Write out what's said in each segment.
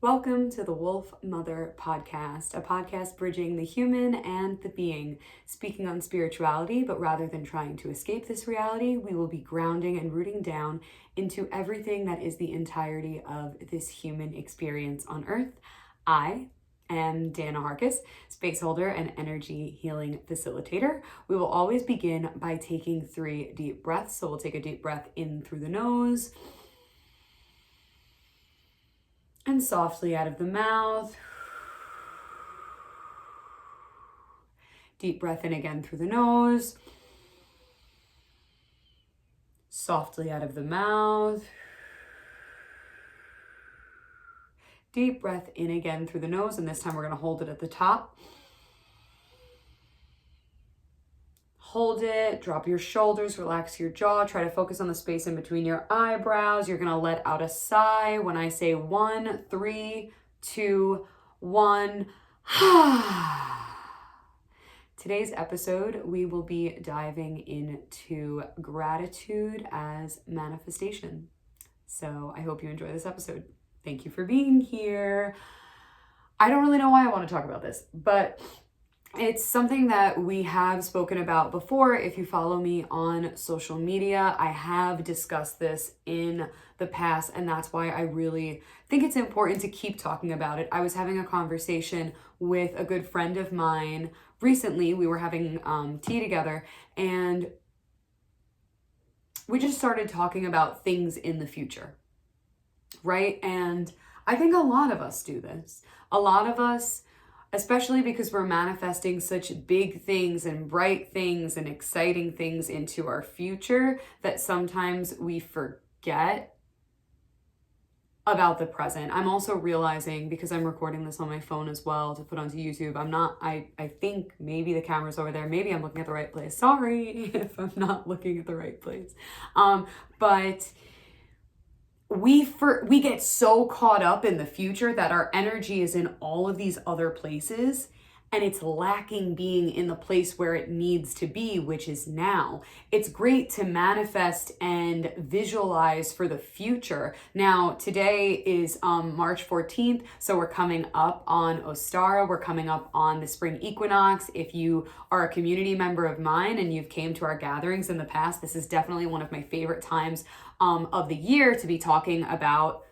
Welcome to the Wolf Mother Podcast, a podcast bridging the human and the being, speaking on spirituality, but rather than trying to escape this reality, we will be grounding and rooting down into everything that is the entirety of this human experience on Earth. I am Dan Arhakos, space holder and energy healing facilitator. We will always begin by taking 3 deep breaths. So we'll take a deep breath in through the nose, and softly out of the mouth. Deep breath in again through the nose. Softly out of the mouth. Deep breath in again through the nose, and this time we're going to hold it at the top. Hold it, drop your shoulders, relax your jaw, try to focus on the space in between your eyebrows. You're gonna let out a sigh when I say 1, 3, 2, 1. Today's episode, we will be diving into gratitude as manifestation. So I hope you enjoy this episode. Thank you for being here. I don't really know why I want to talk about this, but it's something that we have spoken about before. If you follow me on social media, I have discussed this in the past, and that's why I really think it's important to keep talking about it. I was having a conversation with a good friend of mine recently. We were having tea together, and we just started talking about things in the future, right? And I think a lot of us do this. A lot of us, especially because we're manifesting such big things and bright things and exciting things into our future, that sometimes we forget about the present. I'm also realizing, because I'm recording this on my phone as well to put onto YouTube, I think maybe the camera's over there. Maybe I'm looking at the right place. Sorry if I'm not looking at the right place. But we get so caught up in the future that our energy is in all of these other places, and it's lacking being in the place where it needs to be, which is now. It's great to manifest and visualize for the future. Now, today is March 14th, so we're coming up on Ostara. We're coming up on the spring equinox. If you are a community member of mine and you've came to our gatherings in the past, this is definitely one of my favorite times of the year to be talking about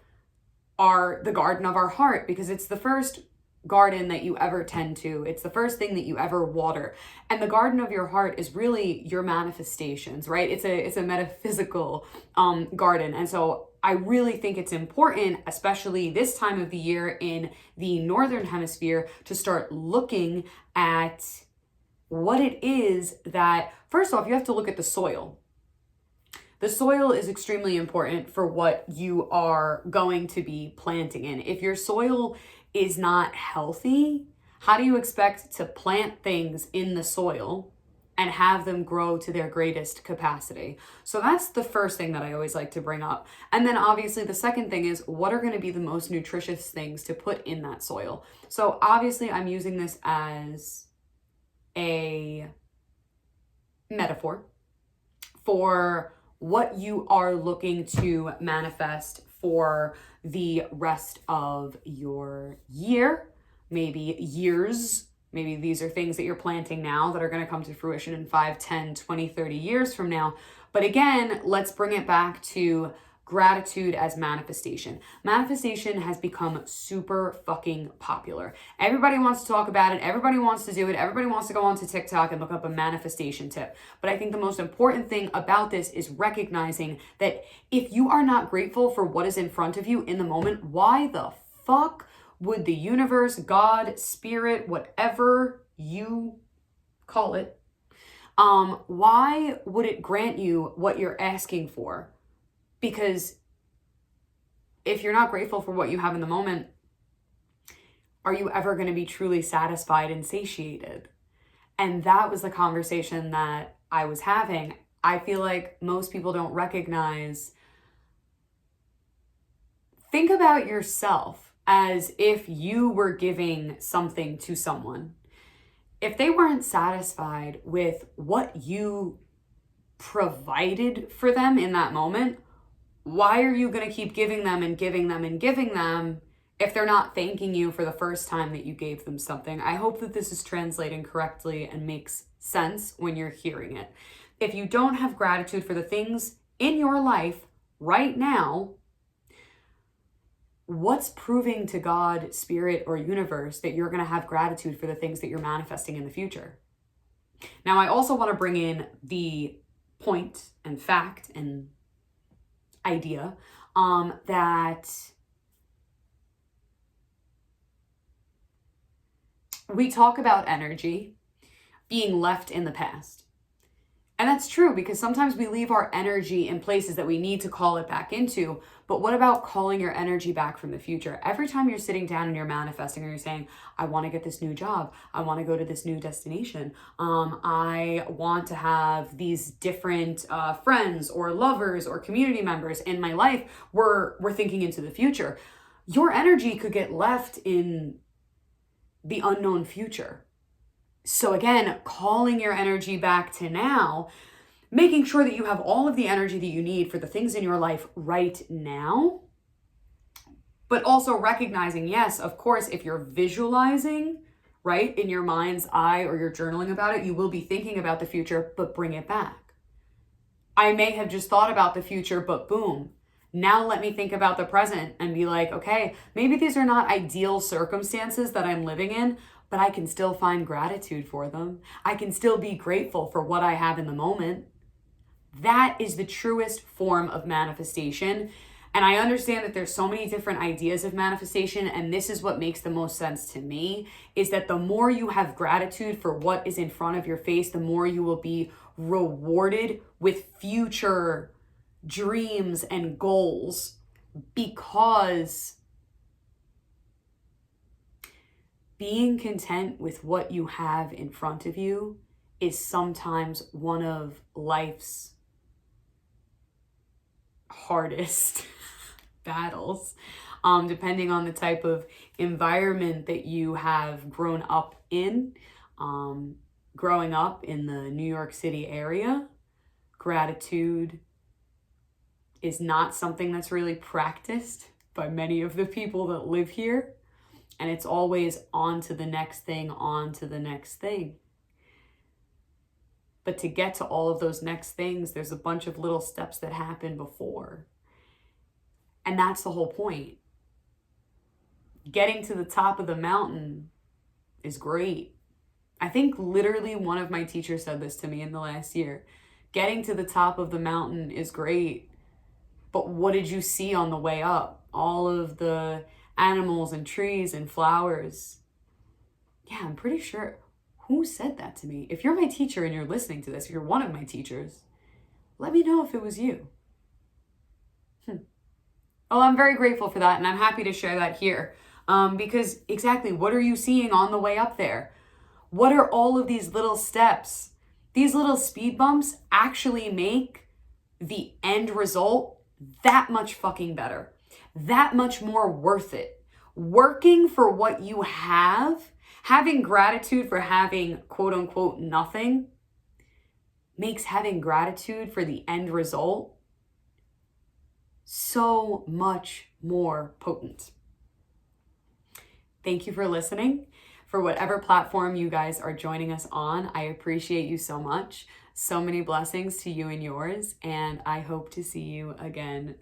the garden of our heart, because it's the first garden that you ever tend to. It's the first thing that you ever water. And the garden of your heart is really your manifestations, right? It's a metaphysical garden. And so I really think it's important, especially this time of the year in the Northern Hemisphere, to start looking at what it is that, first off, you have to look at the soil. The soil is extremely important for what you are going to be planting in. If your soil is not healthy, how do you expect to plant things in the soil and have them grow to their greatest capacity? So that's the first thing that I always like to bring up. And then obviously the second thing is, what are going to be the most nutritious things to put in that soil? So obviously I'm using this as a metaphor for what you are looking to manifest for the rest of your year, maybe years. Maybe these are things that you're planting now that are going to come to fruition in 5, 10, 20, 30 years from now. But again, let's bring it back to gratitude as manifestation. Manifestation has become super fucking popular. Everybody wants to talk about it. Everybody wants to do it. Everybody wants to go onto TikTok and look up a manifestation tip. But I think the most important thing about this is recognizing that if you are not grateful for what is in front of you in the moment, why the fuck would the universe, God, spirit, whatever you call it, why would it grant you what you're asking for? Because if you're not grateful for what you have in the moment, are you ever going to be truly satisfied and satiated? And that was the conversation that I was having. I feel like most people don't recognize. Think about yourself as if you were giving something to someone. If they weren't satisfied with what you provided for them in that moment, why are you going to keep giving them and giving them and giving them if they're not thanking you for the first time that you gave them something. I hope that this is translating correctly and makes sense when you're hearing it. If you don't have gratitude for the things in your life right now, what's proving to God, spirit, or universe that you're going to have gratitude for the things that you're manifesting in the future? Now, I also want to bring in the point and fact and idea that we talk about energy being left in the past. And that's true, because sometimes we leave our energy in places that we need to call it back into. But what about calling your energy back from the future? Every time you're sitting down and you're manifesting, or you're saying, I want to get this new job, I want to go to this new destination, I want to have these different friends or lovers or community members in my life, we're thinking into the future. Your energy could get left in the unknown future. So again, calling your energy back to now, making sure that you have all of the energy that you need for the things in your life right now, but also recognizing, yes, of course, if you're visualizing, right, in your mind's eye, or you're journaling about it, you will be thinking about the future, but bring it back. I may have just thought about the future, but boom, now let me think about the present and be like, okay, maybe these are not ideal circumstances that I'm living in, but I can still find gratitude for them. I can still be grateful for what I have in the moment. That is the truest form of manifestation. And I understand that there's so many different ideas of manifestation, and this is what makes the most sense to me, is that the more you have gratitude for what is in front of your face, the more you will be rewarded with future dreams and goals, because being content with what you have in front of you is sometimes one of life's hardest battles, depending on the type of environment that you have grown up in. Growing up in the New York City area, gratitude is not something that's really practiced by many of the people that live here. And it's always on to the next thing, on to the next thing. But to get to all of those next things, there's a bunch of little steps that happen before. And that's the whole point. Getting to the top of the mountain is great. I think literally one of my teachers said this to me in the last year. Getting to the top of the mountain is great, but what did you see on the way up? All of the animals and trees and flowers. Yeah, I'm pretty sure. Who said that to me? If you're my teacher and you're listening to this, if you're one of my teachers, let me know if it was you. Well, I'm very grateful for that, and I'm happy to share that here. Because exactly, what are you seeing on the way up there? What are all of these little steps? These little speed bumps actually make the end result that much fucking better. That much more worth it. Working for what you have, having gratitude for having quote unquote nothing, makes having gratitude for the end result so much more potent. Thank you for listening. For whatever platform you guys are joining us on, I appreciate you so much. So many blessings to you and yours, and I hope to see you again